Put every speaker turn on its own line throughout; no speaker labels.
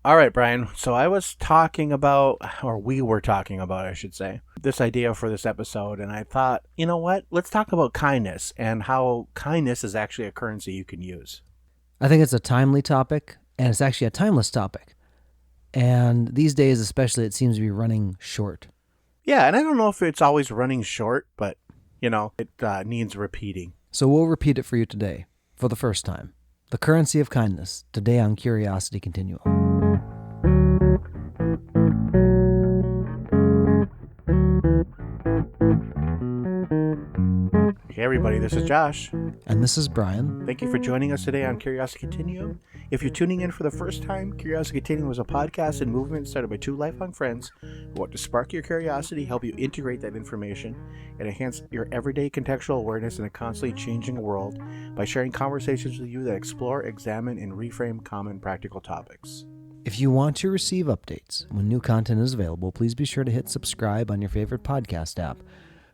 All right, Brian. So I was talking about, or we were talking about, I should say, this idea for this episode. And I thought, you know what? Let's talk about kindness and how kindness is actually a currency you can use.
I think it's a timely topic, and it's actually a timeless topic. And these days, especially, it seems to be running short.
Yeah, and I don't know if it's always running short, but, it needs repeating.
So we'll repeat it for you today, for the first time. The currency of kindness, today on Curiosity Continuum.
Hey, everybody, this is Josh.
And this is Brian.
Thank you for joining us today on Curiosity Continuum. If you're tuning in for the first time, Curiosity Continuum is a podcast and movement started by two lifelong friends who want to spark your curiosity, help you integrate that information, and enhance your everyday contextual awareness in a constantly changing world by sharing conversations with you that explore, examine, and reframe common practical topics.
If you want to receive updates when new content is available, please be sure to hit subscribe on your favorite podcast app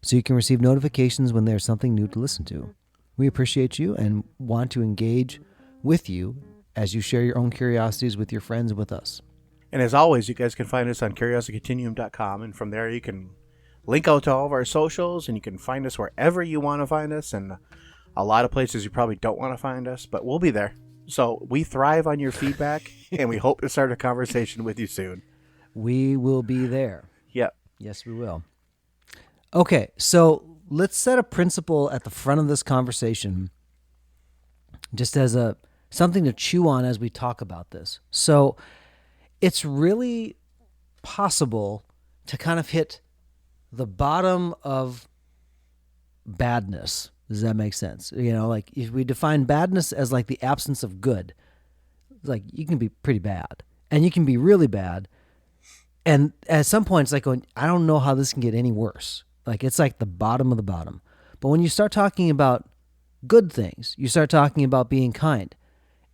so you can receive notifications when there's something new to listen to. We appreciate you and want to engage with you as you share your own curiosities with your friends and with us.
And as always, you guys can find us on curiositycontinuum.com, and from there you can link out to all of our socials, and you can find us wherever you want to find us, and a lot of places you probably don't want to find us, but we'll be there. So we thrive on your feedback, and we hope to start a conversation with you soon.
We will be there.
Yep.
Yes, we will. Okay, so let's set a principle at the front of this conversation just as something to chew on as we talk about this. So it's really possible to kind of hit the bottom of badness. Does that make sense? Like if we define badness as like the absence of good, like you can be pretty bad and you can be really bad. And at some point it's like going, I don't know how this can get any worse. Like it's like the bottom of the bottom. But when you start talking about good things, you start talking about being kind,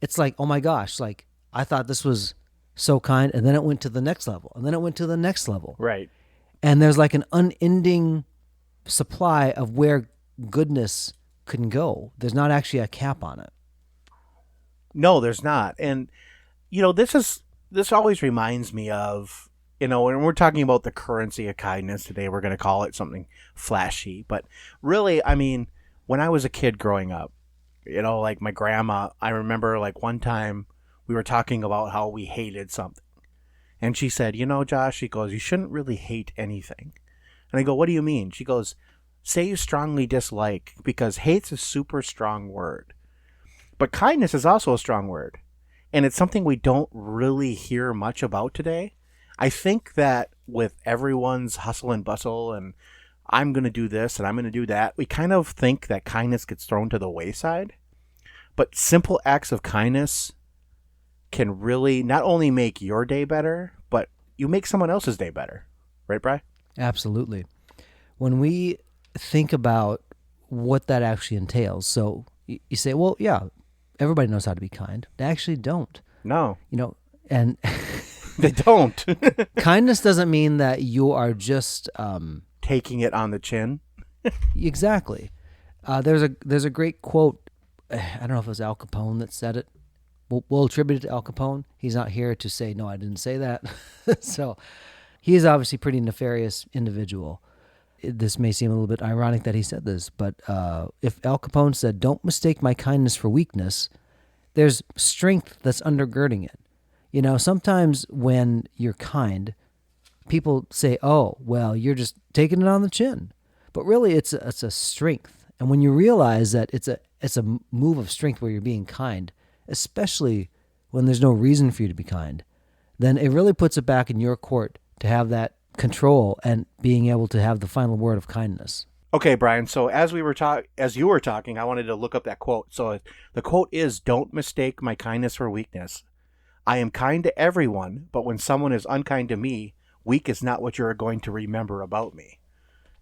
it's like, oh my gosh, like I thought this was so kind, and then it went to the next level, and then it went to the next level.
Right.
And there's like an unending supply of where goodness can go. There's not actually a cap on it.
No, there's not. And, this always reminds me of, when we're talking about the currency of kindness today, we're going to call it something flashy. But really, I mean, when I was a kid growing up, like my grandma, I remember like one time we were talking about how we hated something. And she said, Josh, she goes, you shouldn't really hate anything. And I go, what do you mean? She goes, say you strongly dislike, because hate's a super strong word. But kindness is also a strong word. And it's something we don't really hear much about today. I think that with everyone's hustle and bustle and I'm going to do this and I'm going to do that, we kind of think that kindness gets thrown to the wayside. But simple acts of kindness can really not only make your day better, but you make someone else's day better. Right, Bri?
Absolutely. When we think about what that actually entails, so you say, well, yeah, everybody knows how to be kind. They actually don't.
No.
And
they don't.
Kindness doesn't mean that you are just
taking it on the chin.
Exactly. There's a great quote. I don't know if it was Al Capone that said it. We'll attribute it to Al Capone. He's not here to say, no, I didn't say that. So he is obviously a pretty nefarious individual. This may seem a little bit ironic that he said this, but if Al Capone said, don't mistake my kindness for weakness, there's strength that's undergirding it. Sometimes when you're kind, people say, oh, well, you're just taking it on the chin. But really, it's a strength. And when you realize that it's a move of strength where you're being kind, especially when there's no reason for you to be kind, then it really puts it back in your court to have that control and being able to have the final word of kindness.
Okay, Brian. So as you were talking, I wanted to look up that quote. So the quote is, "Don't mistake my kindness for weakness. I am kind to everyone, but when someone is unkind to me, weak is not what you're going to remember about me."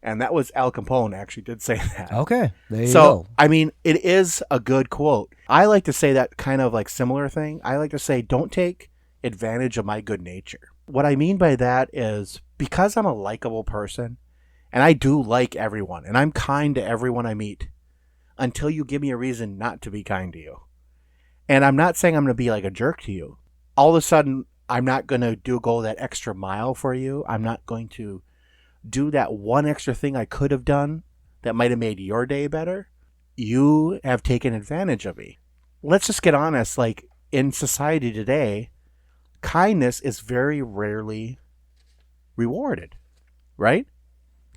And that was Al Capone actually did say that.
Okay, there you
go.
So,
I mean, it is a good quote. I like to say that kind of like similar thing. I like to say, don't take advantage of my good nature. What I mean by that is because I'm a likable person, and I do like everyone, and I'm kind to everyone I meet, until you give me a reason not to be kind to you. And I'm not saying I'm going to be like a jerk to you. All of a sudden, I'm not going to go that extra mile for you. I'm not going to do that one extra thing I could have done that might have made your day better. You have taken advantage of me. Let's just get honest. Like, in society today, kindness is very rarely rewarded, right?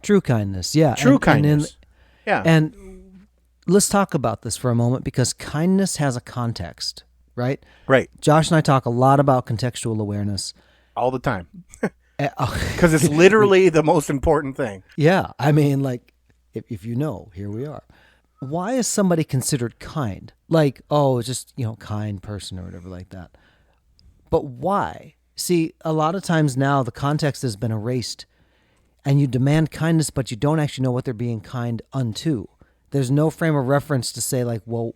True kindness, yeah.
True kindness. Yeah.
And let's talk about this for a moment, because kindness has a context, right?
Right.
Josh and I talk a lot about contextual awareness.
All the time.
Oh,
Because it's literally the most important thing.
yeah, I mean, like, if you know, here we are. Why is somebody considered kind? Like, oh, it's just, kind person or whatever like that. But why? See, a lot of times now the context has been erased, and you demand kindness, but you don't actually know what they're being kind unto. There's no frame of reference to say, like, well,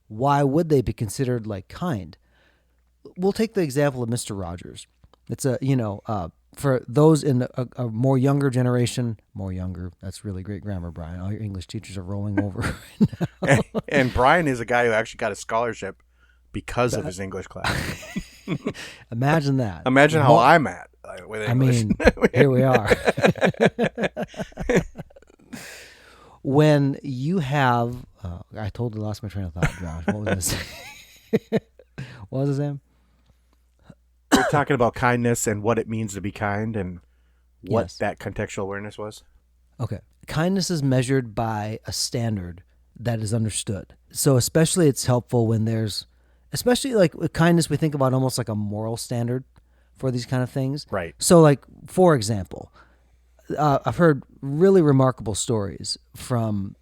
why would they be considered, like, kind? We'll take the example of Mr. Rogers. It's for those in a more younger generation, that's really great grammar, Brian. All your English teachers are rolling over right now.
And Brian is a guy who actually got a scholarship because of his English class.
Imagine that.
Imagine how I'm at with English.
I mean, here we are. When you have, I totally lost my train of thought, Josh. What was I saying? What was I saying?
We're talking about kindness and what it means to be kind and what
Yes.
that contextual awareness was.
Okay. Kindness is measured by a standard that is understood. So especially it's helpful when especially like with kindness, we think about almost like a moral standard for these kind of things.
Right.
So like, for example, I've heard really remarkable stories from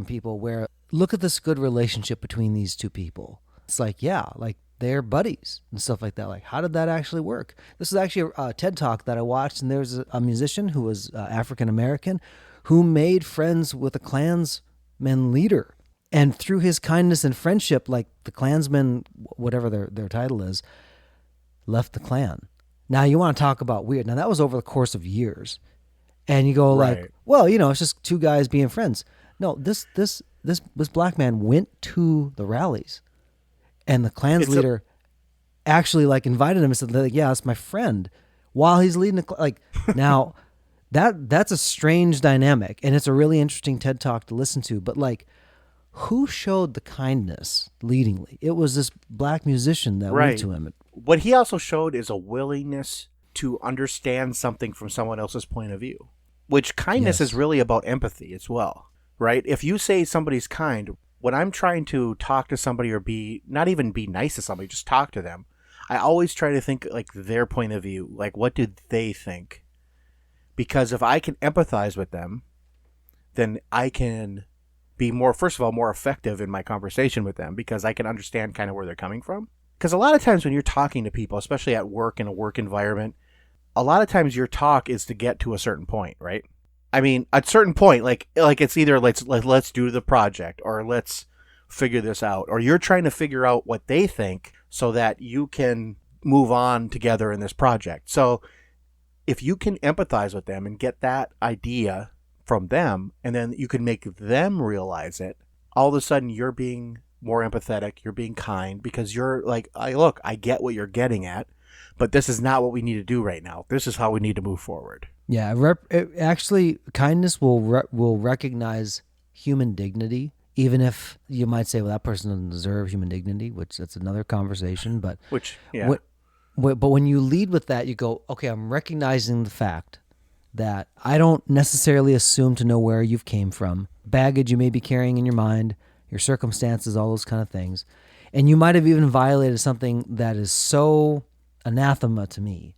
people where, look at this good relationship between these two people. It's like, yeah, like they're buddies and stuff like that. Like, how did that actually work? This is actually a TED Talk that I watched, and there's a musician who was African-American who made friends with a Klansman leader. And through his kindness and friendship, like the Klansmen, whatever their title is, left the Klan. Now, you want to talk about weird. Now, that was over the course of years. And you go like,
Right.
well, it's just two guys being friends. No, this black man went to the rallies, and the Klan's leader actually like invited him and said, like, yeah, that's my friend, while he's leading now that's a strange dynamic, and it's a really interesting TED Talk to listen to. But like, who showed the kindness leadingly? It was this black musician that went to him.
What he also showed is a willingness to understand something from someone else's point of view, which kindness
Yes.
is really about empathy as well, right? If you say somebody's kind, when I'm trying to talk to somebody or not even be nice to somebody, just talk to them, I always try to think like their point of view, like what did they think? Because if I can empathize with them, then I can be first of all, more effective in my conversation with them, because I can understand kind of where they're coming from. Because a lot of times when you're talking to people, especially at work, in a work environment, a lot of times your talk is to get to a certain point, right? I mean, at a certain point, like it's either let's do the project, or let's figure this out, or you're trying to figure out what they think so that you can move on together in this project. So if you can empathize with them and get that idea from them, and then you can make them realize it, all of a sudden you're being more empathetic, you're being kind, because you're like, I get what you're getting at, but this is not what we need to do right now. This is how we need to move forward.
Yeah, actually, kindness will recognize human dignity, even if you might say, well, that person doesn't deserve human dignity, which that's another conversation. But but when you lead with that, you go, okay, I'm recognizing the fact that I don't necessarily assume to know where you've came from, baggage you may be carrying in your mind, your circumstances, all those kind of things. And you might have even violated something that is so anathema to me.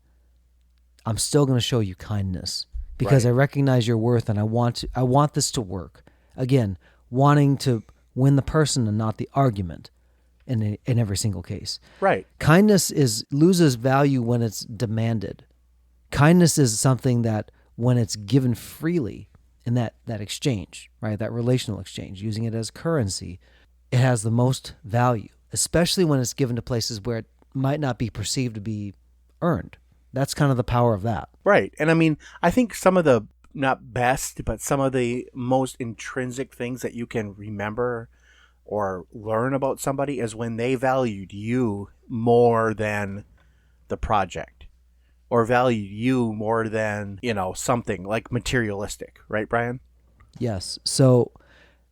I'm still going to show you kindness because I recognize your worth, and I want this to work. Again, wanting to win the person and not the argument in every single case.
Right.
Kindness loses value when it's demanded. Kindness is something that when it's given freely in that exchange, right? That relational exchange, using it as currency, it has the most value, especially when it's given to places where it might not be perceived to be earned. That's kind of the power of that.
Right. And I mean, I think some of the, not best, but some of the most intrinsic things that you can remember or learn about somebody is when they valued you more than the project or value you more than, something like materialistic, right, Brian?
Yes. So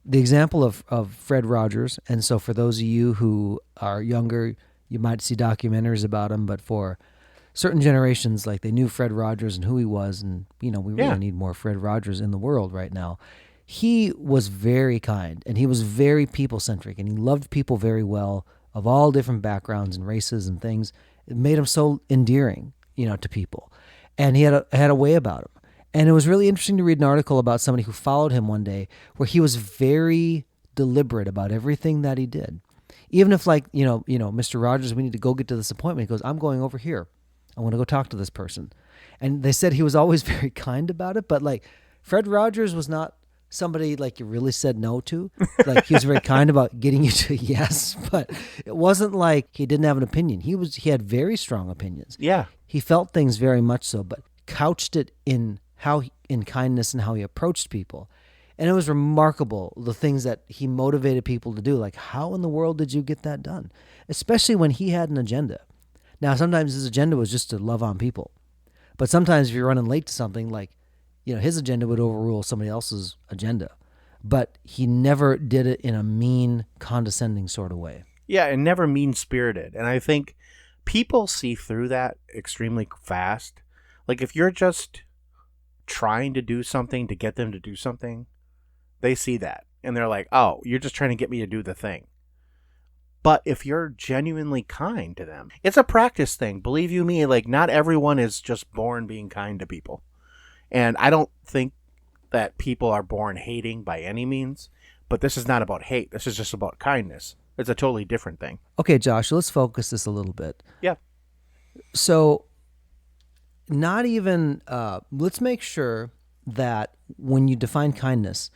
the example of Fred Rogers, and so for those of you who are younger, you might see documentaries about him, but for certain generations, like they knew Fred Rogers and who he was, and we
Yeah.
really need more Fred Rogers in the world right now. He was very kind, and he was very people-centric, and he loved people very well of all different backgrounds and races and things. It made him so endearing, to people. And he had a way about him. And it was really interesting to read an article about somebody who followed him one day where he was very deliberate about everything that he did. Even if Mr. Rogers, we need to go get to this appointment. He goes, I'm going over here. I want to go talk to this person. And they said he was always very kind about it, but Fred Rogers was not somebody you really said no to. He was very kind about getting you to yes, but it wasn't like he didn't have an opinion. He had very strong opinions.
Yeah.
He felt things very much so, but couched it in kindness and how he approached people. And it was remarkable, the things that he motivated people to do. How in the world did you get that done? Especially when he had an agenda. Now, sometimes his agenda was just to love on people. But sometimes if you're running late to something, his agenda would overrule somebody else's agenda. But he never did it in a mean, condescending sort of way.
Yeah, and never mean-spirited. And I think people see through that extremely fast. If you're just trying to do something to get them to do something, they see that. And they're like, oh, you're just trying to get me to do the thing. But if you're genuinely kind to them, it's a practice thing. Believe you me, not everyone is just born being kind to people. And I don't think that people are born hating by any means. But this is not about hate. This is just about kindness. It's a totally different thing.
Okay, Josh, let's focus this a little bit.
Yeah.
So not even, let's make sure that when you define kindness,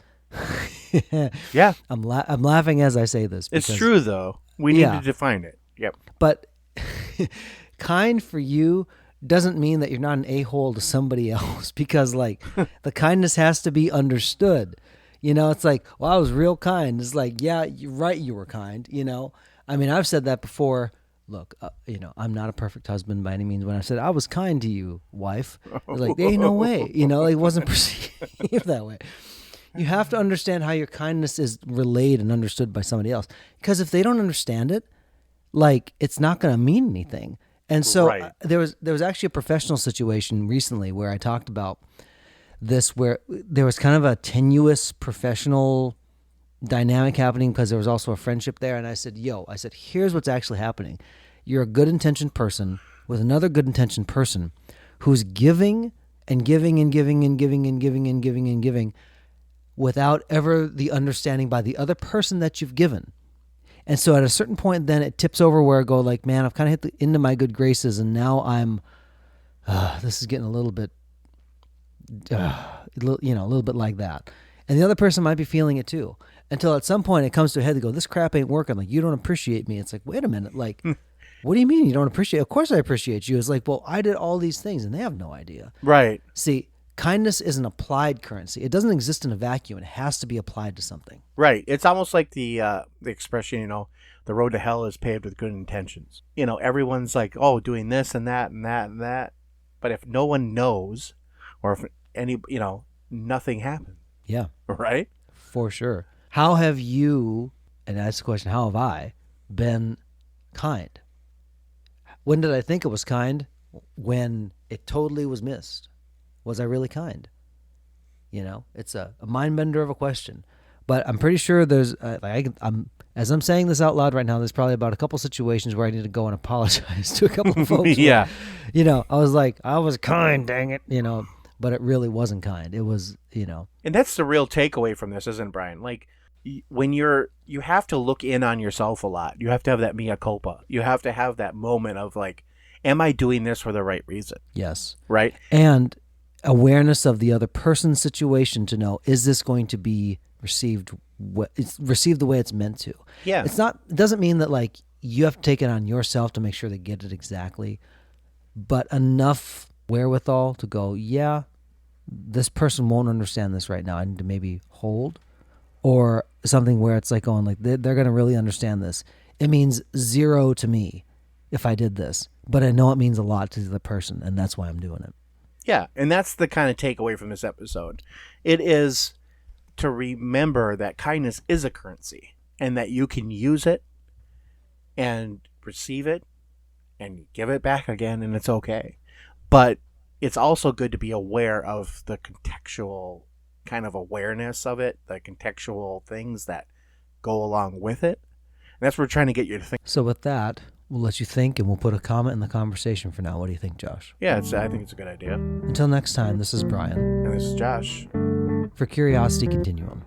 Yeah.
I'm laughing as I say this.
It's true, though. We need to define it. Yep.
But kind for you doesn't mean that you're not an a-hole to somebody else, because the kindness has to be understood. It's well, I was real kind. It's yeah, you're right, you were kind. I mean, I've said that before. Look, I'm not a perfect husband by any means. When I said I was kind to you, wife, it was there ain't no way. It wasn't perceived that way. You have to understand how your kindness is relayed and understood by somebody else. Because if they don't understand it, it's not going to mean anything. And so
Right.
there was actually a professional situation recently where I talked about this, where there was kind of a tenuous professional dynamic happening because there was also a friendship there. And I said, here's what's actually happening. You're a good-intentioned person with another good-intentioned person who's giving and giving and giving and giving and giving and giving and giving without ever the understanding by the other person that you've given. And so at a certain point, then it tips over where I go man, I've kind of hit into my good graces, and now I'm, this is getting a little bit, a little bit like that. And the other person might be feeling it too. Until at some point it comes to a head, they go, this crap ain't working. You don't appreciate me. It's wait a minute. What do you mean you don't appreciate? Of course I appreciate you. It's well, I did all these things, and they have no idea.
Right.
See, kindness is an applied currency. It doesn't exist in a vacuum. It has to be applied to something.
Right. It's almost like the expression, the road to hell is paved with good intentions. Everyone's doing this and that and that and that. But if no one knows, or if nothing happens.
Yeah.
Right?
For sure. How have you, and that's the question, how have I been kind? When did I think it was kind? When it totally was missed. Was I really kind? It's a mind bender of a question. But I'm pretty sure there's, as I'm saying this out loud right now, there's probably about a couple situations where I need to go and apologize to a couple of folks.
Yeah.
Where, I was I was kind, dang it, but it really wasn't kind. It was,
And that's the real takeaway from this, isn't it, Brian? When you have to look in on yourself a lot. You have to have that mea culpa. You have to have that moment of am I doing this for the right reason?
Yes.
Right?
And awareness of the other person's situation to know, is this going to be received the way it's meant to?
Yeah.
It doesn't mean that you have to take it on yourself to make sure they get it exactly, but enough wherewithal to go, yeah, this person won't understand this right now. I need to maybe hold, or something where it's they're going to really understand this. It means zero to me if I did this, but I know it means a lot to the other person, and that's why I'm doing it.
Yeah, and that's the kind of takeaway from this episode. It is to remember that kindness is a currency and that you can use it and receive it and give it back again, and it's okay. But it's also good to be aware of the contextual kind of awareness of it, the contextual things that go along with it. And that's what we're trying to get you to think.
So with that, we'll let you think, and we'll put a comment in the conversation for now. What do you think, Josh?
Yeah, I think it's a good idea.
Until next time, this is Brian.
And this is Josh.
For Curiosity Continuum.